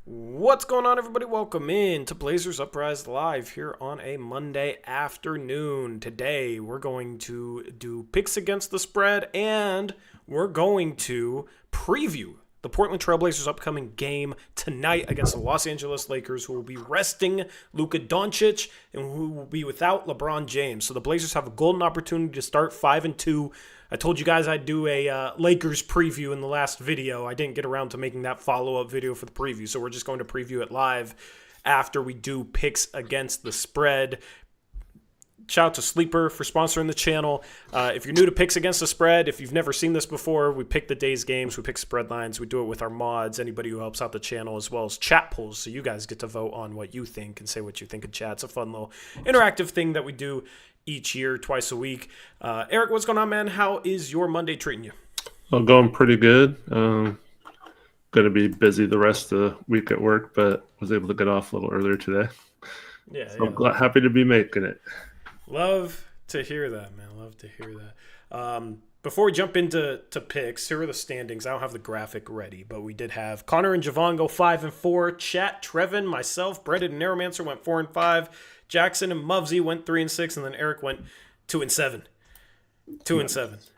What's going on, everybody? Welcome in to Blazers Uprise Live here on a Monday afternoon. Today, we're going to do picks against the spread, and we're going to preview the Portland Trail Blazers' upcoming game tonight against the Los Angeles Lakers, who will be resting Luka Doncic and who will be without LeBron James. So the Blazers have a golden opportunity to start 5-2. I told you guys I'd do a Lakers preview in the last video. I didn't get around to making that follow-up video for the preview, so we're just going to preview it live after we do picks against the spread. Shout out to Sleeper for sponsoring the channel. If you're new to picks against the spread, if you've never seen this before, we pick the day's games, we pick spread lines, we do it with our mods, anybody who helps out the channel, as well as chat polls, so you guys get to vote on what you think and say what you think in chat. It's a fun little interactive thing that we do each year, twice a week. Eric, what's going on, man? How is your Monday treating you? Well, going pretty good. Going to be busy the rest of the week at work, but was able to get off a little earlier today. So I'm happy to be making it. Love to hear that, man. Love to hear that. Before we jump into picks, here are the standings. I don't have the graphic ready, but we did have Connor and Javon go 5-4. Chat, Trevin, myself, Brendan, and Neuromancer went 4-5. Jackson and Muvsy went 3-6, and then Eric went 2-7. 2-7.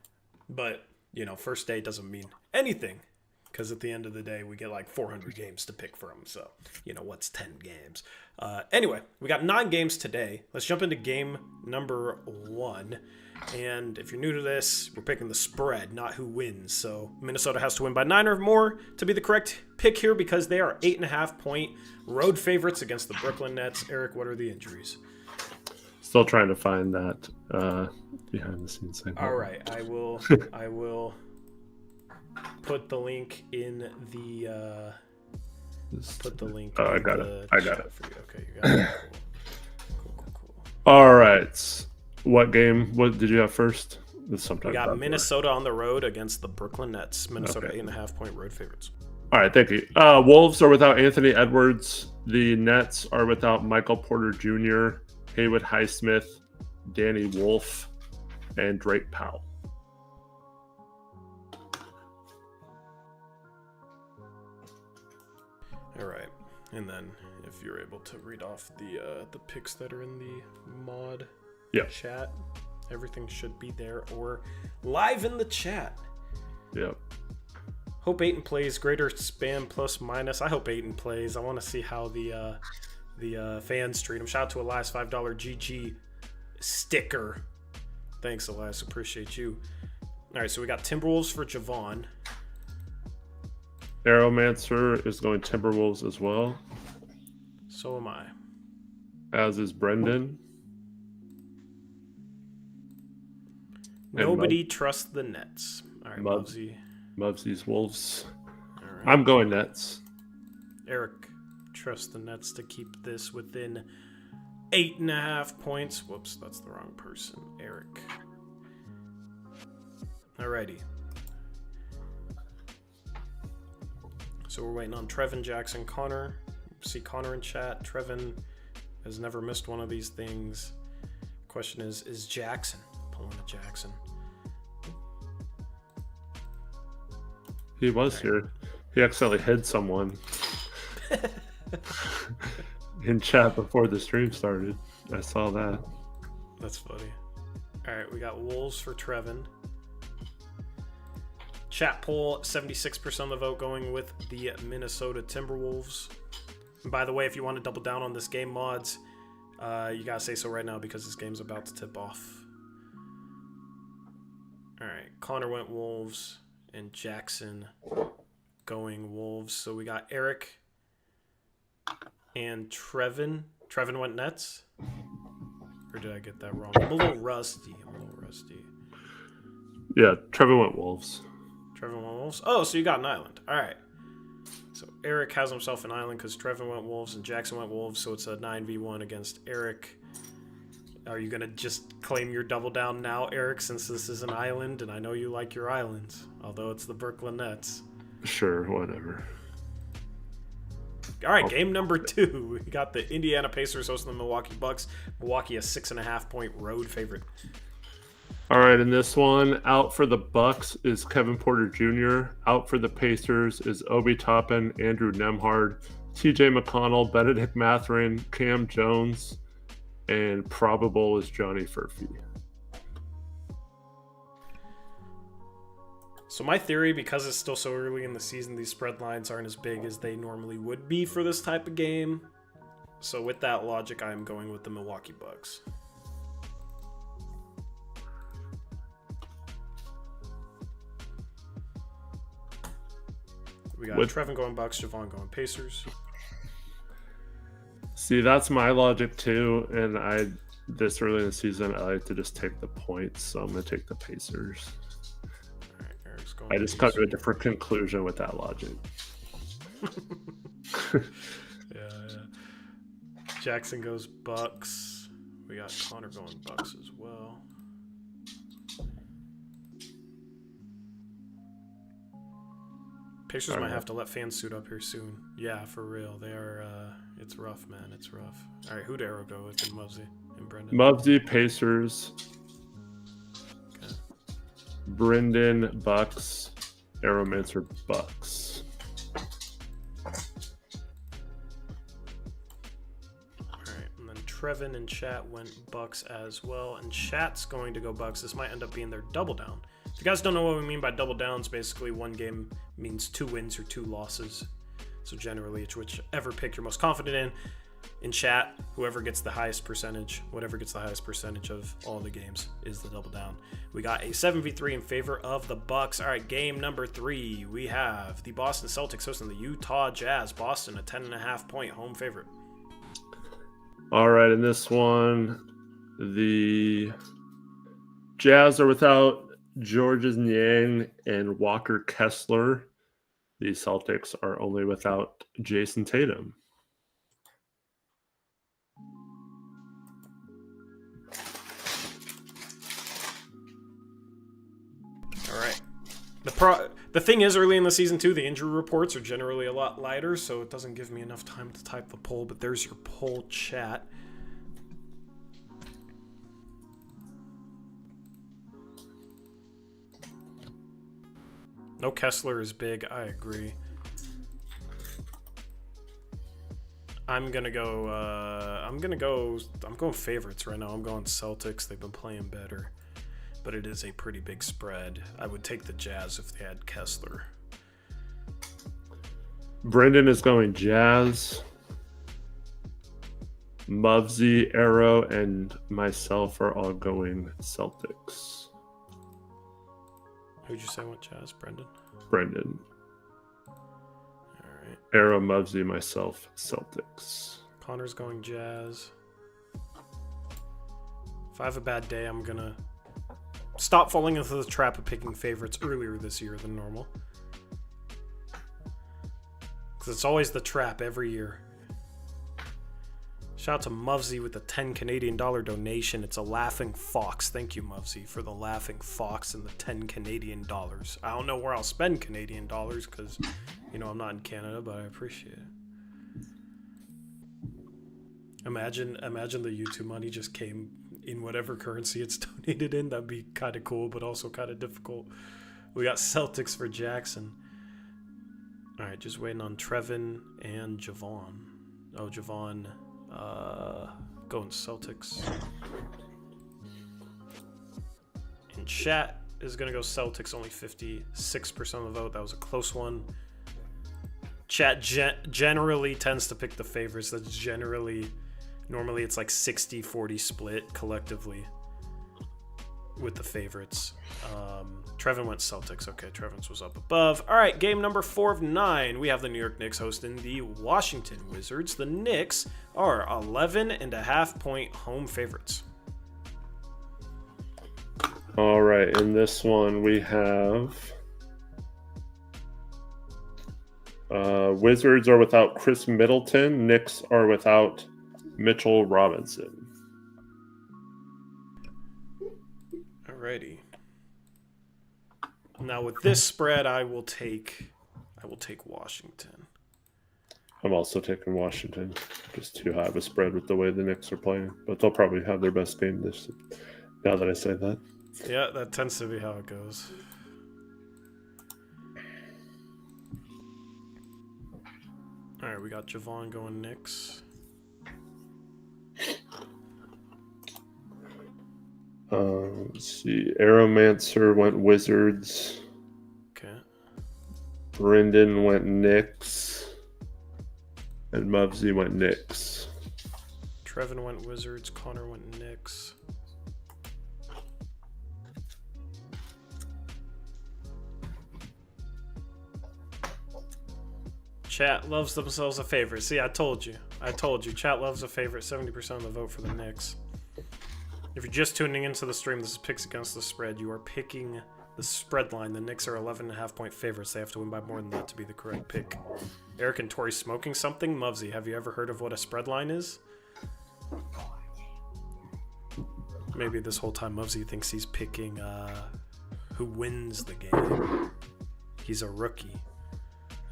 But, first day doesn't mean anything, because at the end of the day, we get like 400 games to pick from. So, what's 10 games? Anyway, we got 9 games today. Let's jump into game number 1. And if you're new to this, we're picking the spread, not who wins. So Minnesota has to win by 9 or more to be the correct pick here, because they are 8.5-point road favorites against the Brooklyn Nets. Eric, what are the injuries? Still trying to find that behind the scenes thing. All right, I will put the link in the I got it. I got it for you. Okay, you got it. Cool. All right. What game? What did you have first? We got Minnesota on the road against the Brooklyn Nets. Minnesota 8.5-point road favorites. All right, thank you. Wolves are without Anthony Edwards. The Nets are without Michael Porter Jr., Haywood Highsmith, Danny Wolf, and Drake Powell. All right, and then if you're able to read off the picks that are in the mod chat, everything should be there or live in the chat. Yep. Hope Ayton plays. Greater spam plus minus. I hope Ayton plays. I want to see how the fans treat him. Shout out to Elias, $5 GG sticker. Thanks, Elias. Appreciate you. All right, so we got Timberwolves for Javon. Aeromancer is going Timberwolves as well. So am I. As is Brendan. Nobody trusts the Nets. All right, Mubsy's Wolves. All right. I'm going Nets. Eric trusts the Nets to keep this within 8.5 points. Whoops, that's the wrong person. Eric. Alrighty. So we're waiting on Trevin, Jackson, Connor. See Connor in chat. Trevin has never missed one of these things. Question is Jackson? Pulling a Jackson. He was here. He accidentally hid someone in chat before the stream started. I saw that. That's funny. All right, we got Wolves for Trevin. Chat poll, 76% of the vote going with the Minnesota Timberwolves. And by the way, if you want to double down on this game, mods, you gotta say so right now because this game's about to tip off. All right, Connor went Wolves and Jackson going Wolves. So we got Eric and Trevin. Trevin went Nets? Or did I get that wrong? I'm a little rusty. Yeah, Trevin went Wolves. Trevin went Wolves? Oh, so you got an island. All right. So Eric has himself an island because Trevin went Wolves and Jackson went Wolves. So it's a 9v1 against Eric. Are you going to just claim your double down now, Eric, since this is an island? And I know you like your islands, although it's the Brooklyn Nets. Sure, whatever. All right, game number 2. We got the Indiana Pacers hosting the Milwaukee Bucks. Milwaukee, a 6.5-point road favorite. All right, in this one, out for the Bucks is Kevin Porter Jr. Out for the Pacers is Obi Toppin, Andrew Nembhard, TJ McConnell, Benedict Mathurin, Cam Jones, and probable is Johnny Furphy. So my theory, because it's still so early in the season, these spread lines aren't as big as they normally would be for this type of game. So with that logic, I'm going with the Milwaukee Bucks. We got Trevin going Bucks, Javon going Pacers. See, that's my logic too, and this early in the season, I like to just take the points, so I'm going to take the Pacers. All right, Eric's going I just come to a different conclusion with that logic. Yeah. Jackson goes Bucks. We got Connor going Bucks as well. Pacers might have to let fans suit up here soon. Yeah, for real. They are. It's rough, man. It's rough. All right, who'd Arrow go with? And Mubsy and Brendan. Mubsy, Pacers. Okay. Brendan, Bucks. Arrowmancer, Bucks. All right, and then Trevin and Chat went Bucks as well, and Chat's going to go Bucks. This might end up being their double down. If you guys don't know what we mean by double downs, basically one game means 2 wins or 2 losses. So generally, it's whichever pick you're most confident in. In Chat, whoever gets the highest percentage, whatever gets the highest percentage of all the games is the double down. We got a 7v3 in favor of the Bucks. All right, game number 3. We have the Boston Celtics hosting the Utah Jazz. Boston, a 10.5-point home favorite. All right, in this one, the Jazz are without Georges Niang and Walker Kessler. The Celtics are only without Jason Tatum. All right. The thing is, early in the season, too, the injury reports are generally a lot lighter, so it doesn't give me enough time to type the poll, but there's your poll, Chat. No Kessler is big. I agree. I'm going favorites right now. I'm going Celtics. They've been playing better. But it is a pretty big spread. I would take the Jazz if they had Kessler. Brendan is going Jazz. Mubsy, Arrow, and myself are all going Celtics. Who'd you say went Jazz, Brendan? Brendan. All right. Arrow, Mubsy, myself, Celtics. Connor's going Jazz. If I have a bad day, I'm going to stop falling into the trap of picking favorites earlier this year than normal. Because it's always the trap every year. Shout out to Muvsy with the $10 Canadian donation. It's a laughing fox. Thank you, Muvsy, for the laughing fox and the $10 Canadian. I don't know where I'll spend Canadian dollars because, I'm not in Canada, but I appreciate it. Imagine the YouTube money just came in whatever currency it's donated in. That'd be kind of cool, but also kind of difficult. We got Celtics for Jackson. All right, just waiting on Trevin and Javon. Oh, Javon. Going Celtics. And Chat is going to go Celtics, only 56% of the vote. That was a close one. Chat generally tends to pick the favorites. That's normally it's like 60-40 split collectively with the favorites. Trevin went Celtics. Okay, Trevin's was up above. All right, game number 4 of 9. We have the New York Knicks hosting the Washington Wizards. The Knicks are 11.5-point home favorites. All right, in this one we have Wizards are without Chris Middleton. Knicks are without Mitchell Robinson. Alrighty. Now with this spread, I will take Washington. I'm also taking Washington. Just too high of a spread with the way the Knicks are playing, but they'll probably have their best game this. Now that I say that. Yeah, that tends to be how it goes. All right, we got Javon going Knicks. Let's see. Aeromancer went Wizards. Okay. Brendan went Knicks. And Mubsy went Knicks. Trevin went Wizards. Connor went Knicks. Chat loves themselves a favorite. See, I told you. Chat loves a favorite. 70% of the vote for the Knicks. If you're just tuning into the stream, this is Picks Against the Spread. You are picking the spread line. The Knicks are 11.5-point favorites. They have to win by more than that to be the correct pick. Eric and Tori smoking something? Mubsy, have you ever heard of what a spread line is? Maybe this whole time Mubsy thinks he's picking who wins the game. He's a rookie.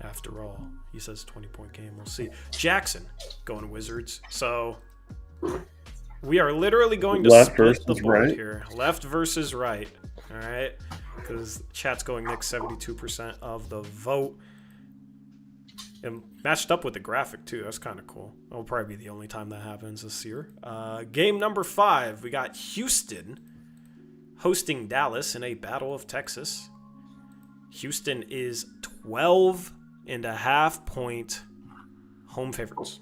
After all, he says 20-point game. We'll see. Jackson going Wizards. So we are literally going to split the board here. Left versus right. All right. Because chat's going Knicks 72% of the vote. And matched up with the graphic, too. That's kind of cool. That'll probably be the only time that happens this year. Game number 5. We got Houston hosting Dallas in a Battle of Texas. Houston is 12.5-point home favorites.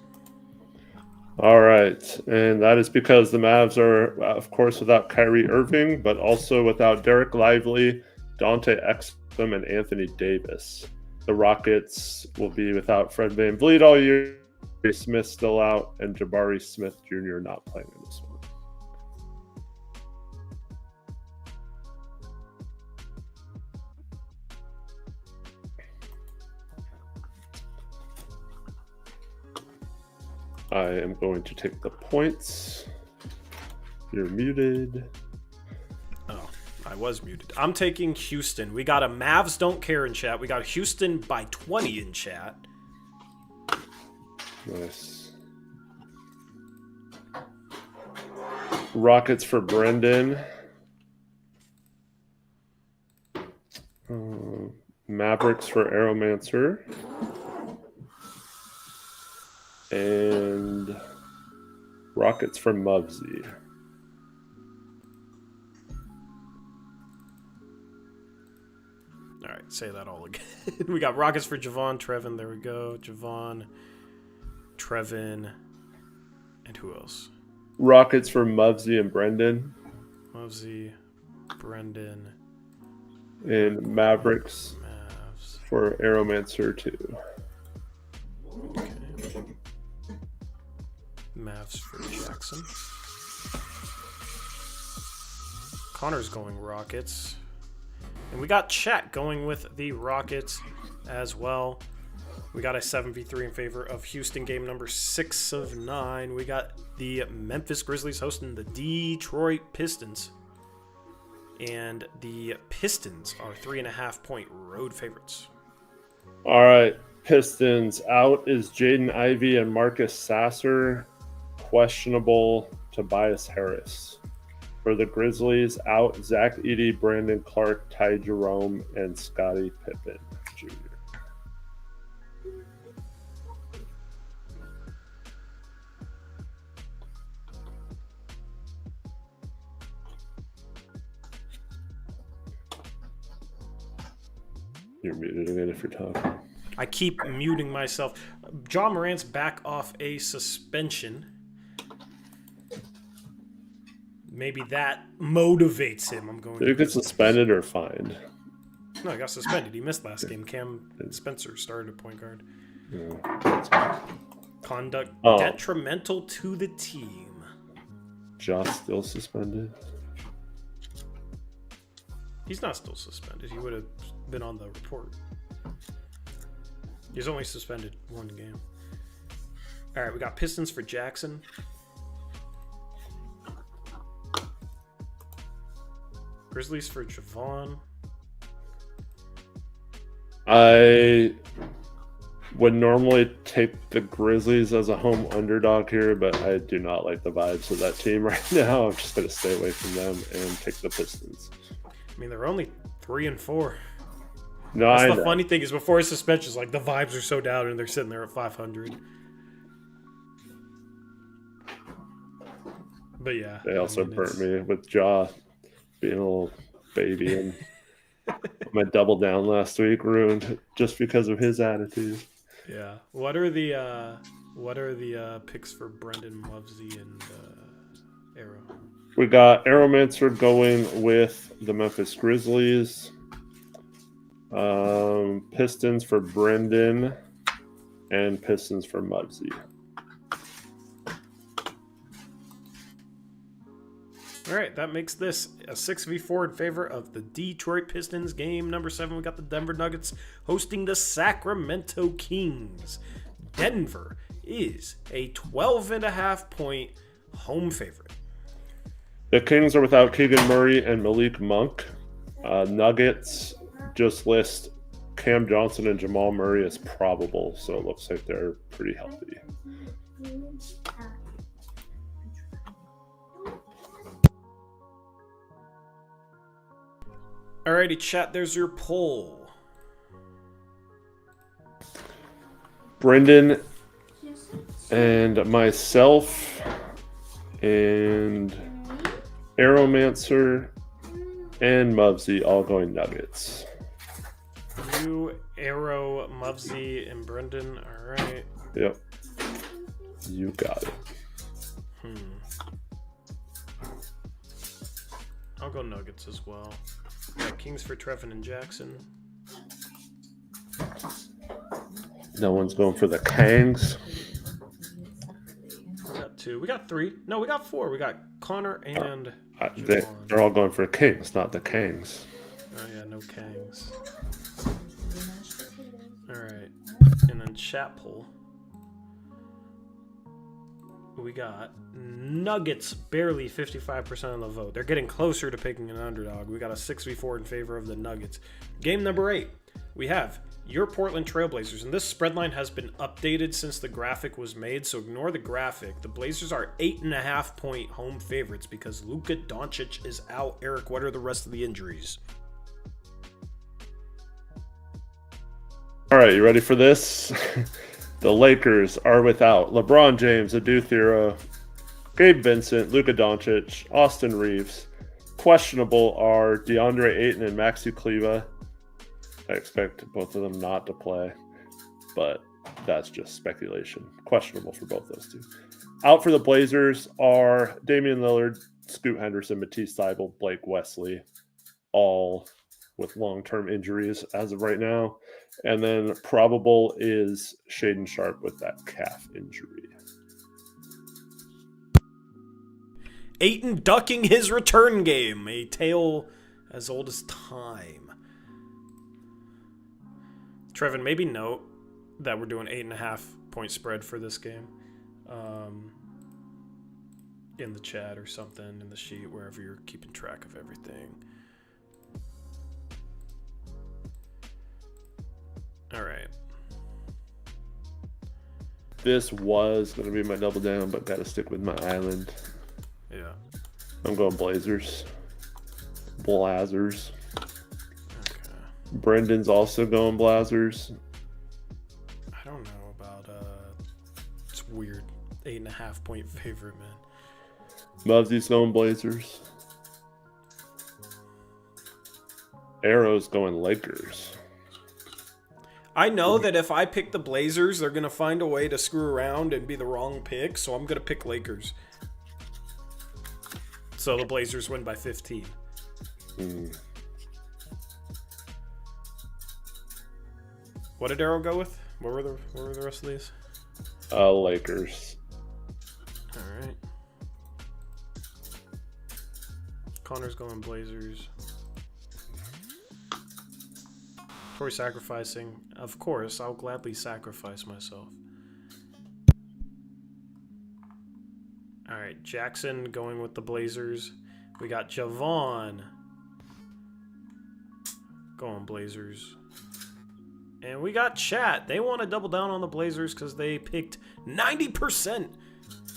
All right. And that is because the Mavs are, of course, without Kyrie Irving, but also without Derek Lively, Dante Exum, and Anthony Davis. The Rockets will be without Fred VanVleet all year. Jabari Smith still out, and Jabari Smith Jr. not playing in this one. I am going to take the points. You're muted. Oh, I was muted. I'm taking Houston. We got a Mavs don't care in chat. We got Houston by 20 in chat. Nice. Rockets for Brendan. Mavericks for Aeromancer. And Rockets for Mubsy. All right, say that all again. We got Rockets for Javon, Trevin. There we go. Javon, Trevin, and who else? Rockets for Mubsy and Brendan. Mubsy, Brendan. And Mavericks Mavs. For Aeromancer too. Okay. Mavs for Jackson. Connor's going Rockets. And we got chat going with the Rockets as well. We got a 7v3 in favor of Houston, game number 6 of 9. We got the Memphis Grizzlies hosting the Detroit Pistons. And the Pistons are 3.5-point road favorites. All right. Pistons out is Jaden Ivey and Marcus Sasser. Questionable Tobias Harris. For the Grizzlies, out Zach Edey, Brandon Clark, Ty Jerome, and Scottie Pippen Jr. You're muted again if you're talking. I keep muting myself. John Morant's back off a suspension. Maybe that motivates him. I'm going. Did he get suspended or fined? No, he got suspended. He missed last game. Cam Spencer started at point guard. Yeah. Conduct detrimental to the team. Josh still suspended? He's not still suspended. He would have been on the report. He's only suspended one game. All right, we got Pistons for Jackson. Grizzlies for Javon. I would normally take the Grizzlies as a home underdog here, but I do not like the vibes of that team right now. I'm just going to stay away from them and take the Pistons. I mean, they're only 3-4. No, That's I the know. funny thing is before his suspension, like the vibes are so down and they're sitting there at 500. But yeah, They also burnt me with Jaw being a little baby, and my double down last week ruined just because of his attitude. Yeah. What are the picks for Brendan Lovesy and Arrow? We got Arrowmancer going with the Memphis Grizzlies. Pistons for Brendan, and Pistons for Mubsy. All right, that makes this a 6v4 in favor of the Detroit Pistons. Game number 7, we got the Denver Nuggets hosting the Sacramento Kings. Denver is a 12.5-point home favorite. The Kings are without Keegan Murray and Malik Monk. Nuggets just list Cam Johnson and Jamal Murray as probable, so it looks like they're pretty healthy. Alrighty, chat, there's your poll. Brendan and myself and Arrowmancer and Mubsy all going Nuggets. You, Arrow, Mubsy, and Brendan. Alright. Yep. You got it. I'll go Nuggets as well. Got Kings for Trevin and Jackson. No one's going for the Kangs. We got 2. We got 3. No, we got 4. We got Connor and They're all going for Kings, not the Kangs. Oh yeah, no Kangs. Alright. And then chat poll. We got Nuggets barely 55% of the vote. They're getting closer to picking an underdog. We got a 6v4 in favor of the Nuggets. Game number 8. We have your Portland Trailblazers. And this spread line has been updated since the graphic was made, so ignore the graphic. The Blazers are 8.5-point home favorites because Luka Doncic is out. Eric, what are the rest of the injuries? All right, you ready for this? The Lakers are without LeBron James, Adu Thero, Gabe Vincent, Luka Doncic, Austin Reeves. Questionable are DeAndre Ayton and Maxi Kleba. I expect both of them not to play, but that's just speculation. Questionable for both those two. Out for the Blazers are Damian Lillard, Scoot Henderson, Matisse Thybulle, Blake Wesley, all with long-term injuries as of right now. And then probable is Shaden Sharp with that calf injury. Ayton ducking his return game. A tale as old as time. Trevin, maybe note that we're doing 8.5-point spread for this game. In the chat or something, in the sheet, wherever you're keeping track of everything. All right. This was going to be my double down, but got to stick with my island. Yeah. I'm going Blazers. Blazers. Okay. Brendan's also going Blazers. I don't know about it's weird. 8.5-point favorite, man. Mubsy's going Blazers. Arrow's going Lakers. I know that if I pick the Blazers, they're going to find a way to screw around and be the wrong pick, so I'm going to pick Lakers. So the Blazers win by 15. What did Arrow go with? What were the rest of these? Lakers. All right. Connor's going Blazers. Corey sacrificing. Of course, I'll gladly sacrifice myself. All right, Jackson going with the Blazers. We got Javon going Blazers. And we got Chat. They want to double down on the Blazers because they picked 90%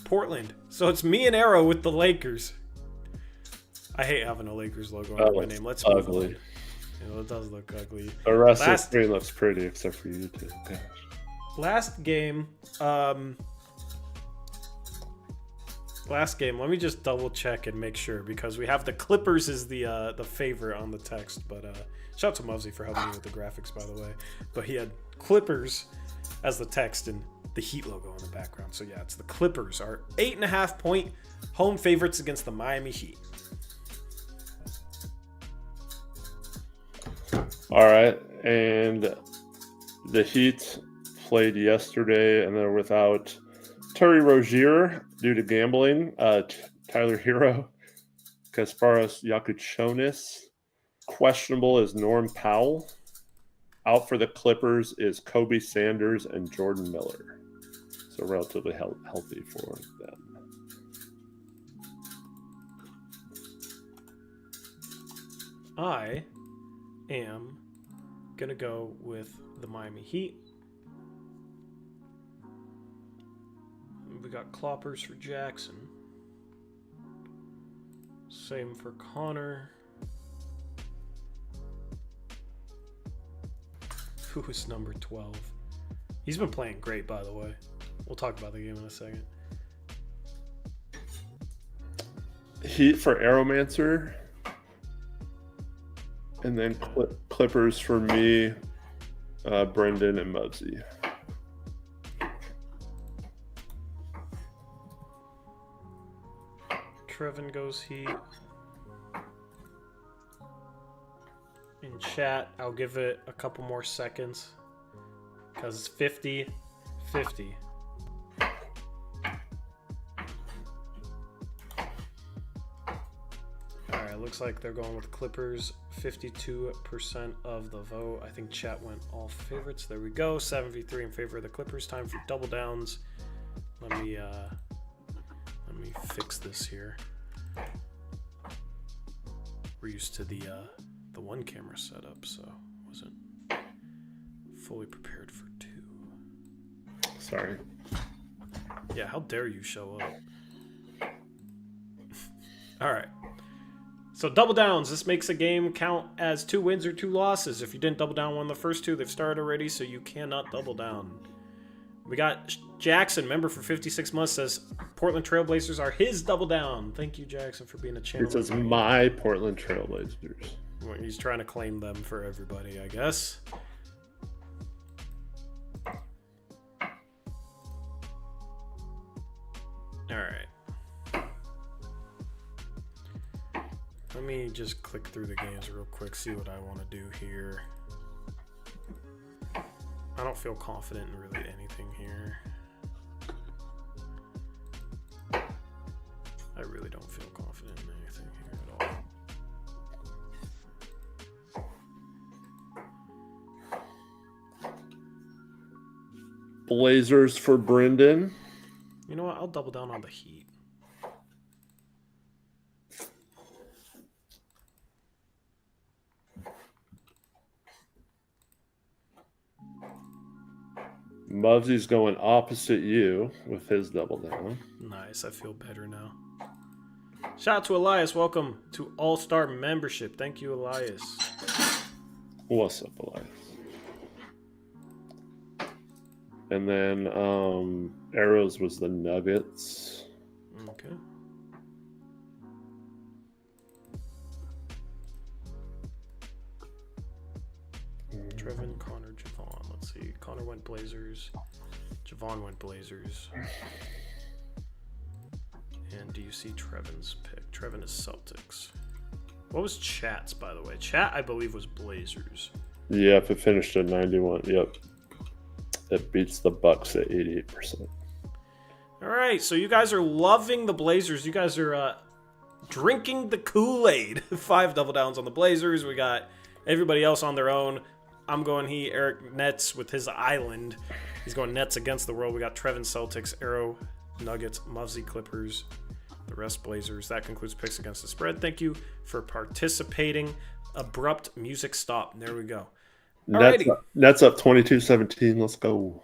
Portland. So it's me and Arrow with the Lakers. I hate having a Lakers logo on my name. Let's move ugly. on. It does look ugly. The rest of the screen looks pretty, except for you two. Gosh. Last game. Let me just double check and make sure, because we have the Clippers as the favorite on the text. But shout out to Muzzy for helping me with the graphics, by the way. But he had Clippers as the text and the Heat logo in the background. So yeah, it's the Clippers are 8.5-point home favorites against the Miami Heat. All right, and the Heat played yesterday, and they're without Terry Rozier due to gambling, Tyler Hero, Kasparas Yakuchonis, questionable is Norm Powell. Out for the Clippers is Kobe Sanders and Jordan Miller. So relatively healthy for them. I am going to go with the Miami Heat. We got Kloppers for Jackson. Same for Connor. Who is number 12? He's been playing great, by the way. We'll talk about the game in a second. Heat for Aeromancer. And then Clippers for me, Brendan and Mubsy. Trevin goes Heat. In chat, I'll give it a couple more seconds because it's 50-50. Alright, looks like they're going with Clippers. 52% of the vote. I think chat went all favorites. There we go. 7v3 in favor of the Clippers. Time for double downs. Let me fix this here. We're used to the one camera setup, so wasn't fully prepared for two. Sorry. Yeah, how dare you show up? All right. So double downs. This makes a game count as 2 wins or 2 losses. If you didn't double down one of the first 2, they've started already, so you cannot double down. We got Jackson, member for 56 months, says Portland Trailblazers are his double down. Thank you, Jackson, for being a channel. It says my Portland Trailblazers. Well, he's trying to claim them for everybody, I guess. All right. Let me just click through the games real quick, see what I want to do here. I don't feel confident in really anything here. I really don't feel confident in anything here at all. Blazers for Brendan. You know what? I'll double down on the Heat. Mubsy's going opposite you with his double down. Nice. I feel better now. Shout out to Elias. Welcome to All-Star membership. Thank you, Elias. What's up, Elias? And then Arrows was the Nuggets. Okay. Trevin, Connor, Javon. Let's see. Connor went Blazers. Javon went Blazers. And do you see Trevin's pick? Trevin is Celtics. What was Chat's, by the way? Chat, I believe, was Blazers. Yep, it finished at 91. Yep. It beats the Bucks at 88%. All right, so you guys are loving the Blazers. You guys are drinking the Kool-Aid. 5 double downs on the Blazers. We got everybody else on their own. I'm going Eric Nets with his island. He's going Nets against the world. We got Trevin Celtics, Arrow Nuggets, Muzzy Clippers, the rest Blazers. That concludes picks against the spread. Thank you for participating. Abrupt music stop. There we go. Nets up 22-17. Let's go.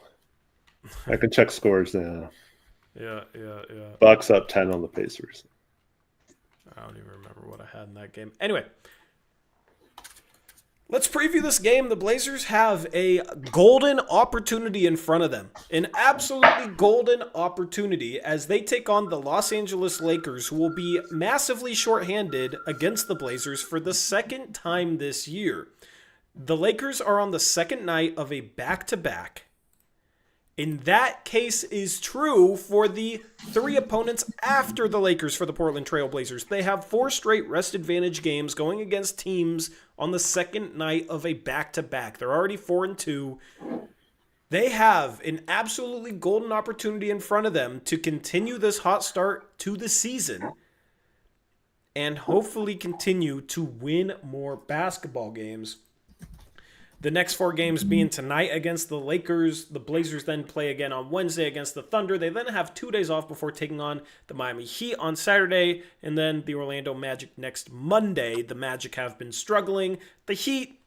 I can check scores now. Yeah. Bucks up 10 on the Pacers. I don't even remember what I had in that game. Anyway, Let's preview this game. The Blazers have a golden opportunity in front of them. An absolutely golden opportunity as they take on the Los Angeles Lakers, who will be massively shorthanded against the Blazers for the second time this year. The Lakers are on the second night of a back-to-back. And that case is true for the three opponents after the Lakers for the Portland Trail Blazers. They have 4 straight rest advantage games going against teams on the second night of a back-to-back. They're already 4-2. They have an absolutely golden opportunity in front of them to continue this hot start to the season and hopefully continue to win more basketball games. The next 4 games being tonight against the Lakers. The Blazers then play again on Wednesday against the Thunder. They then have 2 days off before taking on the Miami Heat on Saturday, and then the Orlando Magic next Monday. The Magic have been struggling. The Heat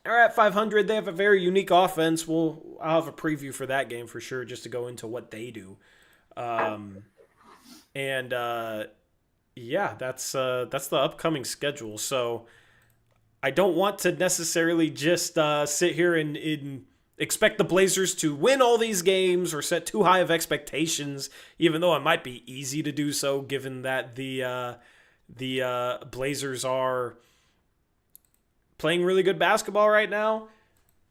are at 500. They have a very unique offense. I'll have a preview for that game for sure, just to go into what they do. Yeah, that's the upcoming schedule. So I don't want to necessarily just sit here and expect the Blazers to win all these games or set too high of expectations, even though it might be easy to do so given that the Blazers are playing really good basketball right now.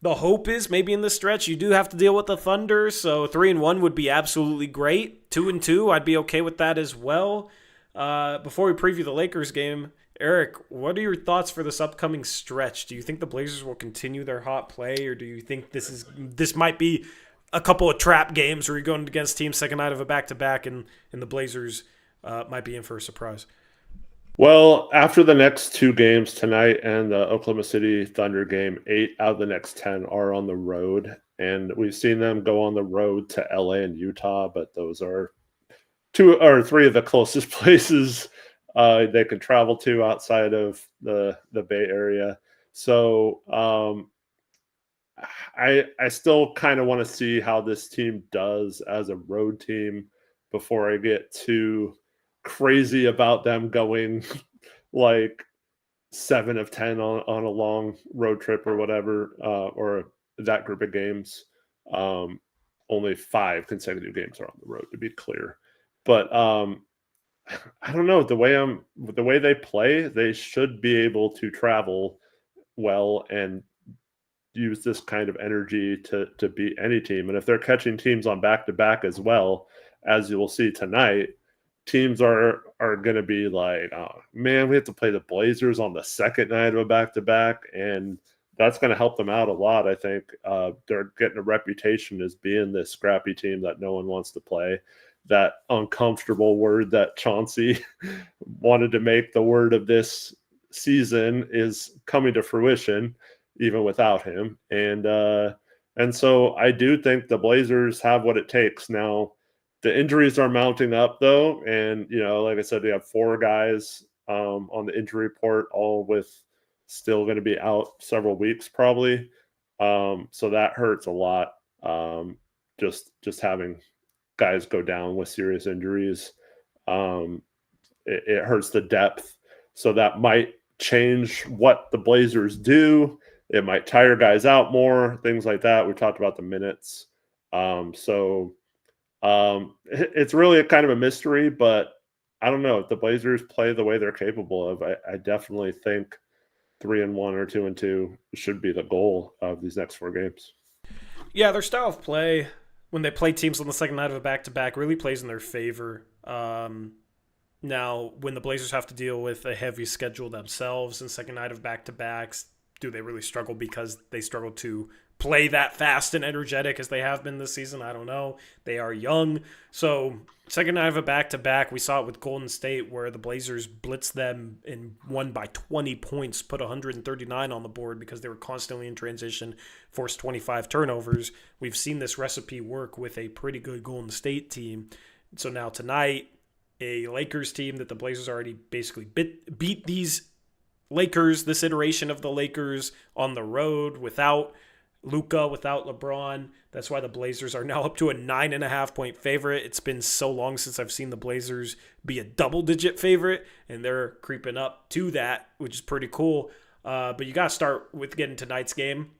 The hope is maybe in the stretch you do have to deal with the Thunder, so 3-1 would be absolutely great. 2-2, I'd be okay with that as well. Before we preview the Lakers game, Eric, what are your thoughts for this upcoming stretch? Do you think the Blazers will continue their hot play, or do you think this might be a couple of trap games where you're going against teams second night of a back-to-back and the Blazers might be in for a surprise? Well, after the next 2 games tonight and the Oklahoma City Thunder game, 8 out of the next 10 are on the road. And we've seen them go on the road to LA and Utah, but those are 2 or 3 of the closest places they can travel to outside of the Bay Area. So I still kind of want to see how this team does as a road team before I get too crazy about them going like 7 of 10 on a long road trip or whatever, or that group of games. Only 5 consecutive games are on the road, to be clear. But I don't know, the way they play, they should be able to travel well and use this kind of energy to beat any team. And if they're catching teams on back-to-back as well, as you will see tonight, teams are going to be like, oh man, we have to play the Blazers on the second night of a back-to-back, and that's going to help them out a lot. I think they're getting a reputation as being this scrappy team that no one wants to play. That uncomfortable word that Chauncey wanted to make the word of this season is coming to fruition, even without him. And so I do think the Blazers have what it takes. Now, the injuries are mounting up, though, and like I said, we have 4 guys on the injury report, all with still going to be out several weeks, probably. So that hurts a lot. Just having guys go down with serious injuries, it hurts the depth. So that might change what the Blazers do. It might tire guys out more, things like that. We talked about the minutes. It's really a kind of a mystery, but I don't know if the Blazers play the way they're capable of. I definitely think 3-1 or 2-2 should be the goal of these next 4 games. Yeah, their style of play when they play teams on the second night of a back-to-back really plays in their favor. Now, when the Blazers have to deal with a heavy schedule themselves and second night of back-to-backs, do they really struggle because they struggle to play that fast and energetic as they have been this season? I don't know. They are young. So second night of a back-to-back, we saw it with Golden State where the Blazers blitzed them and won by 20 points, put 139 on the board because they were constantly in transition, forced 25 turnovers. We've seen this recipe work with a pretty good Golden State team. So now tonight, a Lakers team that the Blazers already basically beat these Lakers, this iteration of the Lakers on the road without Luka, without LeBron. That's why the Blazers are now up to a 9.5-point favorite. It's been so long since I've seen the Blazers be a double-digit favorite, and they're creeping up to that, which is pretty cool. But you got to start with getting tonight's game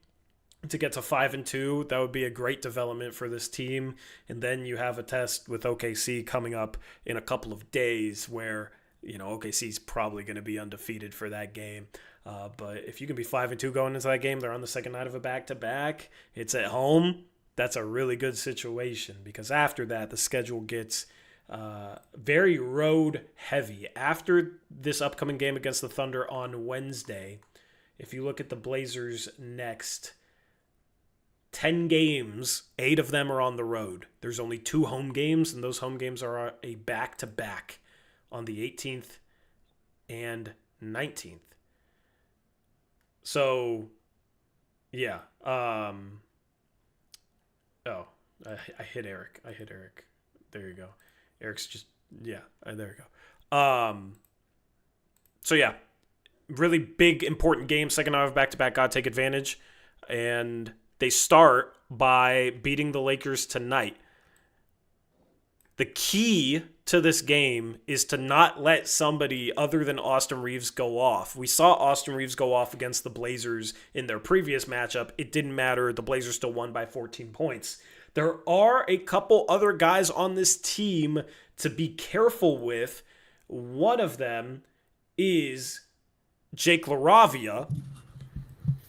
to get to 5-2. That would be a great development for this team. And then you have a test with OKC coming up in a couple of days where, OKC is probably going to be undefeated for that game. But if you can be 5-2 going into that game, they're on the second night of a back-to-back. It's at home. That's a really good situation because after that, the schedule gets very road heavy. After this upcoming game against the Thunder on Wednesday, if you look at the Blazers' next 10 games, 8 of them are on the road. There's only 2 home games, and those home games are a back-to-back on the 18th and 19th. So, yeah. I hit Eric. There you go. Eric's just, yeah, there you go. So, yeah, really big, important game. Second out of back-to-back, got to take advantage. And they start by beating the Lakers tonight. The key to this game is to not let somebody other than Austin Reeves go off. We saw Austin Reeves go off against the Blazers in their previous matchup. It didn't matter. The Blazers still won by 14 points. There are a couple other guys on this team to be careful with. One of them is Jake LaRavia,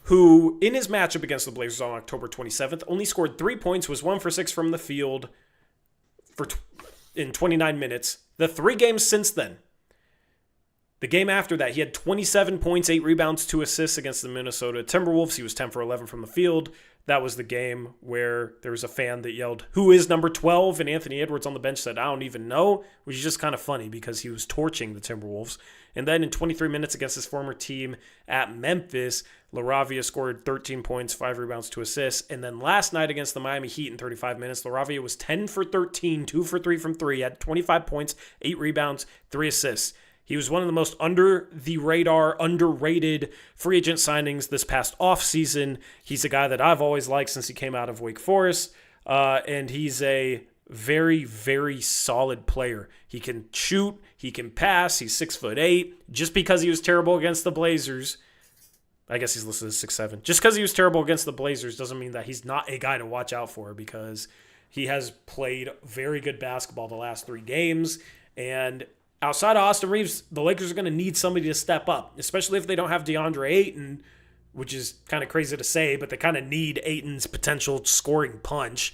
who in his matchup against the Blazers on October 27th only scored 3 points, was 1 for 6 from the field in 29 minutes. The 3 games since then, the game after that, he had 27 points, 8 rebounds, 2 assists against the Minnesota Timberwolves. He was 10 for 11 from the field. That was the game where there was a fan that yelled, "Who is number 12?" And Anthony Edwards on the bench said, "I don't even know," which is just kind of funny because he was torching the Timberwolves. And then in 23 minutes against his former team at Memphis, LaRavia scored 13 points, 5 rebounds, 2 assists. And then last night against the Miami Heat in 35 minutes, LaRavia was 10 for 13, 2 for 3 from 3, had 25 points, 8 rebounds, 3 assists. He was one of the most under-the-radar, underrated free agent signings this past offseason. He's a guy that I've always liked since he came out of Wake Forest, and he's a very, very solid player. He can shoot, he can pass, he's 6'8". Just because he was terrible against the Blazers, I guess he's listed as 6'7". Just because he was terrible against the Blazers doesn't mean that he's not a guy to watch out for because he has played very good basketball the last 3 games, and outside of Austin Reeves, the Lakers are going to need somebody to step up, especially if they don't have DeAndre Ayton, which is kind of crazy to say, but they kind of need Ayton's potential scoring punch.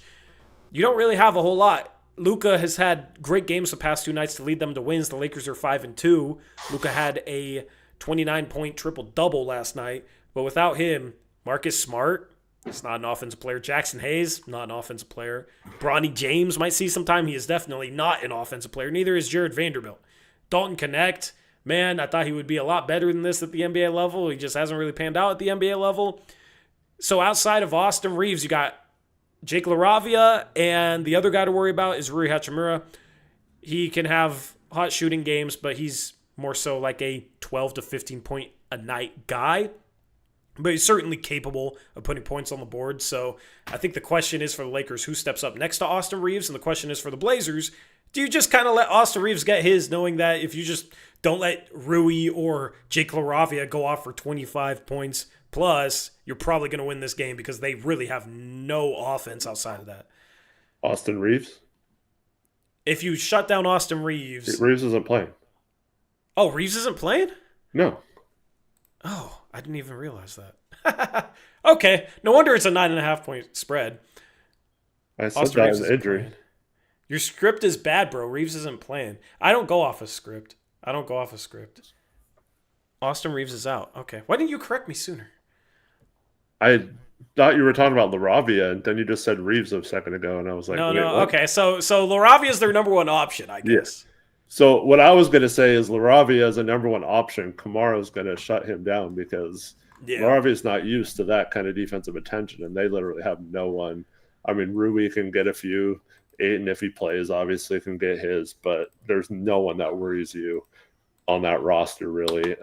You don't really have a whole lot. Luka has had great games the past 2 nights to lead them to wins. The Lakers are 5-2. Luka had a 29-point triple-double last night, but without him, Marcus Smart, he's not an offensive player. Jackson Hayes, not an offensive player. Bronny James might see some time. He is definitely not an offensive player. Neither is Jared Vanderbilt. Dalton Connect, man, I thought he would be a lot better than this at the NBA level. He just hasn't really panned out at the NBA level. So outside of Austin Reeves, you got Jake LaRavia, and the other guy to worry about is Rui Hachimura. He can have hot shooting games, but he's more so like a 12 to 15 point a night guy. But he's certainly capable of putting points on the board. So I think the question is for the Lakers, who steps up next to Austin Reeves? And the question is for the Blazers, do you just kind of let Austin Reeves get his, knowing that if you just don't let Rui or Jake LaRavia go off for 25 points plus, you're probably going to win this game because they really have no offense outside of that. Austin Reeves? If you shut down Austin Reeves... Reeves isn't playing. Oh, Reeves isn't playing? No. Oh, I didn't even realize that. Okay, no wonder it's a 9.5 point spread. I said Austin that was an injury. Playing. Your script is bad, bro. Reeves isn't playing. I don't go off a script. Austin Reeves is out. Okay. Why didn't you correct me sooner? I thought you were talking about LaRavia, and then you just said Reeves a second ago, and I was like, no. What? Okay, so LaRavia is their number 1 option, I guess. Yes. So what I was going to say is LaRavia is a number 1 option. Kamara's going to shut him down because LaRavia is not used to that kind of defensive attention, and they literally have no one. I mean, Rui can get a few. Ayton, if he plays, obviously can get his, but there's no one that worries you on that roster, really.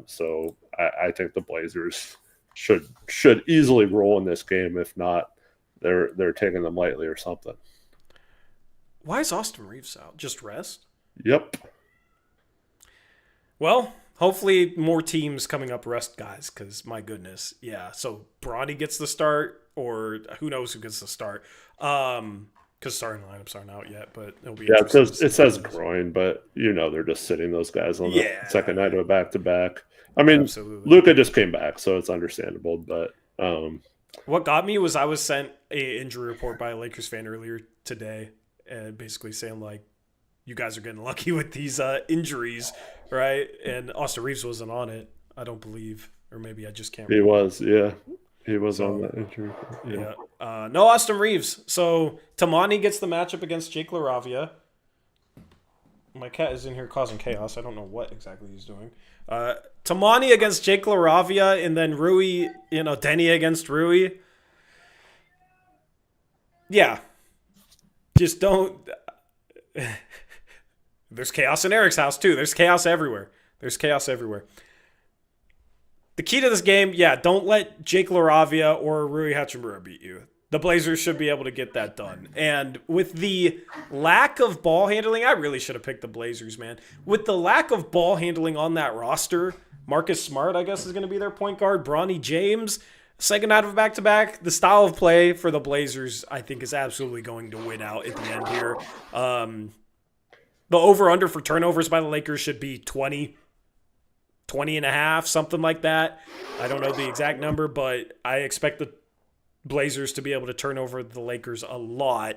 So I think the Blazers should easily roll in this game. If not, they're taking them lightly or something. Why is Austin Reeves out? Just rest? Yep. Well, Hopefully more teams coming up rest guys, because my goodness. Yeah. So Bronny gets the start, or who knows who gets the start. Because starting lineups aren't out yet, but it'll be Yeah, interesting. it says groin, but they're just sitting those guys on the Yeah. second night of a back-to-back. I mean, Absolutely. Luka just came back, so it's understandable. But What got me was I was sent a injury report by a Lakers fan earlier today, and basically saying like, you guys are getting lucky with these injuries, right? And Austin Reeves wasn't on it, I don't believe, or maybe I just can't. he remember. was, yeah, he was on that injury. Yeah. No Austin Reeves. So Tamani gets the matchup against Jake LaRavia. My cat is in here causing chaos. I don't know what exactly he's doing. Tamani against Jake LaRavia, and then Rui, Denny against Rui. Yeah. Just don't. There's chaos in Eric's house, too. There's chaos everywhere. The key to this game, don't let Jake LaRavia or Rui Hachimura beat you. The Blazers should be able to get that done. And with the lack of ball handling, I really should have picked the Blazers, man. With the lack of ball handling on that roster, Marcus Smart, I guess, is going to be their point guard. Bronny James, second out of back-to-back. The style of play for the Blazers, I think, is absolutely going to win out at the end here. The over-under for turnovers by the Lakers should be 20 and a half, something like that. I don't know the exact number, but I expect the Blazers to be able to turn over the Lakers a lot,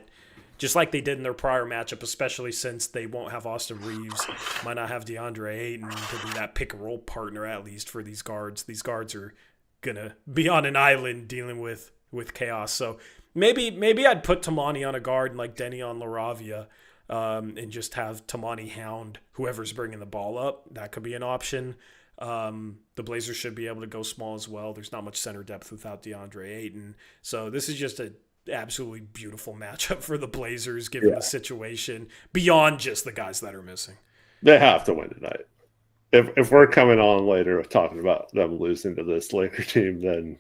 just like they did in their prior matchup, especially since they won't have Austin Reeves, might not have DeAndre Ayton to be that pick-and-roll partner, at least, for these guards. These guards are going to be on an island dealing with chaos. So maybe I'd put Tamani on a guard and like Denny on LaRavia, and just have Tamani hound whoever's bringing the ball up. That could be an option. The Blazers should be able to go small as well. There's not much center depth without DeAndre Ayton. So this is just an absolutely beautiful matchup for the Blazers, given the situation, beyond just the guys that are missing. They have to win tonight. If we're coming on later talking about them losing to this Laker team, then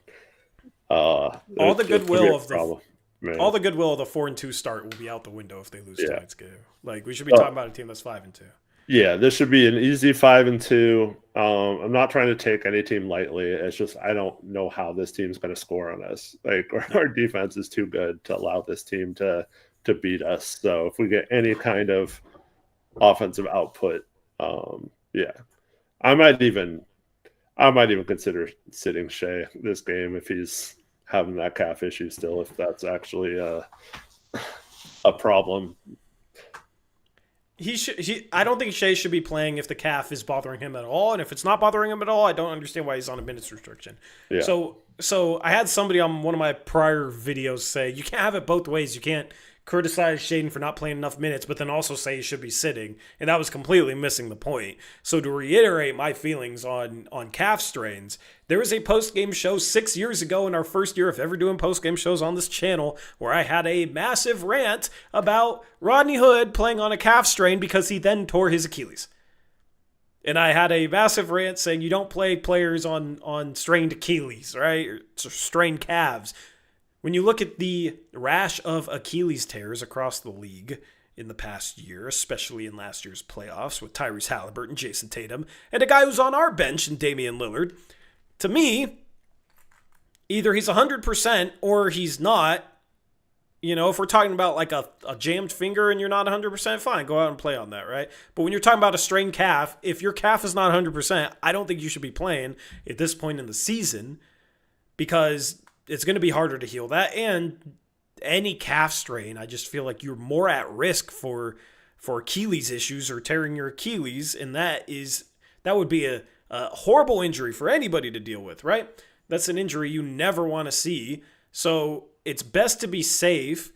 all the goodwill of the 4-2 start will be out the window if they lose tonight's game. Like, we should be talking about a team that's 5-2. Yeah, this should be an easy 5-2. I'm not trying to take any team lightly. It's just I don't know how this team's going to score on us. Like, our defense is too good to allow this team to beat us. So if we get any kind of offensive output, I might even consider sitting Shea this game if he's having that calf issue still. If that's actually a problem. I don't think Shea should be playing if the calf is bothering him at all, and if it's not bothering him at all, I don't understand why he's on a minutes restriction. Yeah. So I had somebody on one of my prior videos say you can't have it both ways. You can't criticize Shaden for not playing enough minutes, but then also say he should be sitting, and that was completely missing the point. So to reiterate my feelings on calf strains, there was a post-game show 6 years ago in our first year of ever doing post-game shows on this channel where I had a massive rant about Rodney Hood playing on a calf strain because he then tore his Achilles. And I had a massive rant saying you don't play players on strained Achilles, right? Or strained calves. When you look at the rash of Achilles tears across the league in the past year, especially in last year's playoffs with Tyrese Halliburton, Jason Tatum, and a guy who's on our bench in Damian Lillard, to me, either he's 100% or he's not. If we're talking about like a jammed finger and you're not 100%, fine, go out and play on that, right? But when you're talking about a strained calf, if your calf is not 100%, I don't think you should be playing at this point in the season because it's going to be harder to heal that. And any calf strain, I just feel like you're more at risk for Achilles issues or tearing your Achilles, and that would be a horrible injury for anybody to deal with, right? That's an injury you never want to see. So it's best to be safe.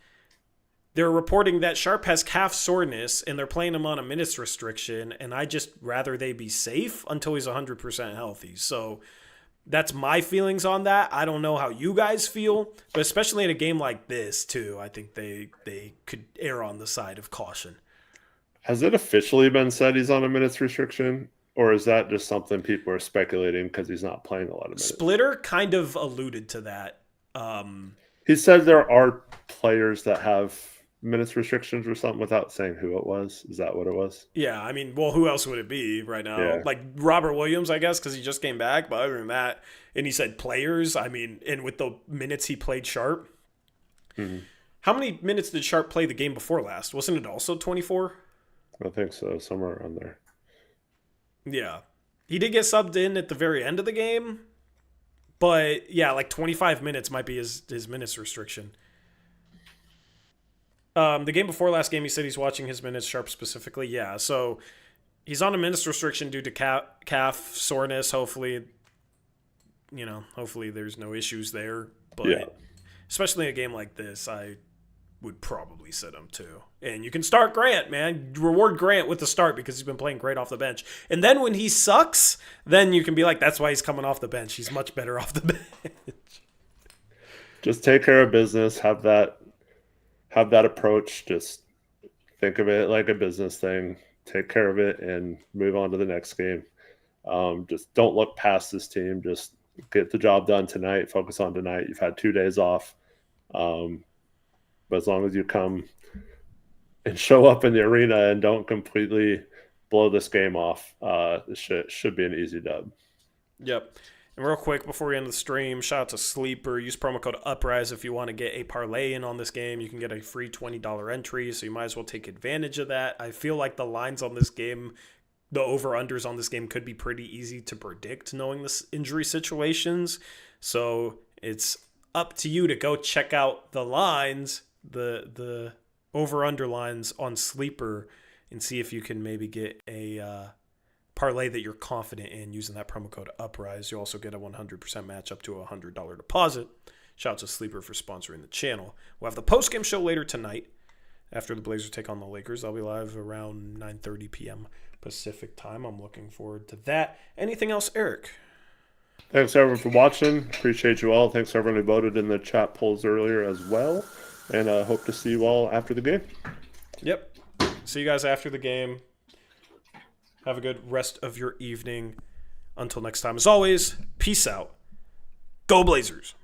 They're reporting that Sharp has calf soreness, and they're playing him on a minutes restriction, and I just rather they be safe until he's 100% healthy. So that's my feelings on that. I don't know how you guys feel, but especially in a game like this, too, I think they could err on the side of caution. Has it officially been said he's on a minutes restriction, or is that just something people are speculating because he's not playing a lot of minutes? Splitter kind of alluded to that. He said there are players that have minutes restrictions or something without saying who it was. Is that what it was? Yeah, I mean, well, who else would it be right now? Yeah. Like Robert Williams, I guess, because he just came back. But other than that, and he said players. I mean, and with the minutes he played Sharp, how many minutes did Sharp play the game before last? Wasn't it also 24? I think so, somewhere around there. Yeah, he did get subbed in at the very end of the game, but yeah, like 25 minutes might be his minutes restriction. The game before last game, he said he's watching his minutes Sharp specifically. Yeah, so he's on a minutes restriction due to calf soreness. Hopefully, hopefully there's no issues there. But especially in a game like this, I would probably sit him too. And you can start Grant, man. Reward Grant with the start because he's been playing great off the bench. And then when he sucks, then you can be like, that's why he's coming off the bench. He's much better off the bench. Just take care of business. Have that approach. Just think of it like a business thing. Take care of it and move on to the next game. Just don't look past this team. Just get the job done tonight. Focus on tonight. You've had 2 days off. But as long as you come and show up in the arena and don't completely blow this game off, this should be an easy dub. Yep. And real quick, before we end the stream, shout out to Sleeper. Use promo code Uprise if you want to get a parlay in on this game. You can get a free $20 entry, so you might as well take advantage of that. I feel like the lines on this game, the over-unders on this game could be pretty easy to predict knowing the injury situations. So it's up to you to go check out the lines, the over-under lines on Sleeper, and see if you can maybe get a parlay that you're confident in using that promo code Uprise. You also get a 100% match up to a $100 deposit. Shout out to Sleeper for sponsoring the channel. We'll have the post-game show later tonight after the Blazers take on the Lakers. I'll be live around 9:30 p.m. Pacific time. I'm looking forward to that. Anything else, Eric? Thanks, everyone, for watching. Appreciate you all. Thanks, everyone who voted in the chat polls earlier as well. And I hope to see you all after the game. Yep. See you guys after the game. Have a good rest of your evening. Until next time, as always, peace out. Go Blazers.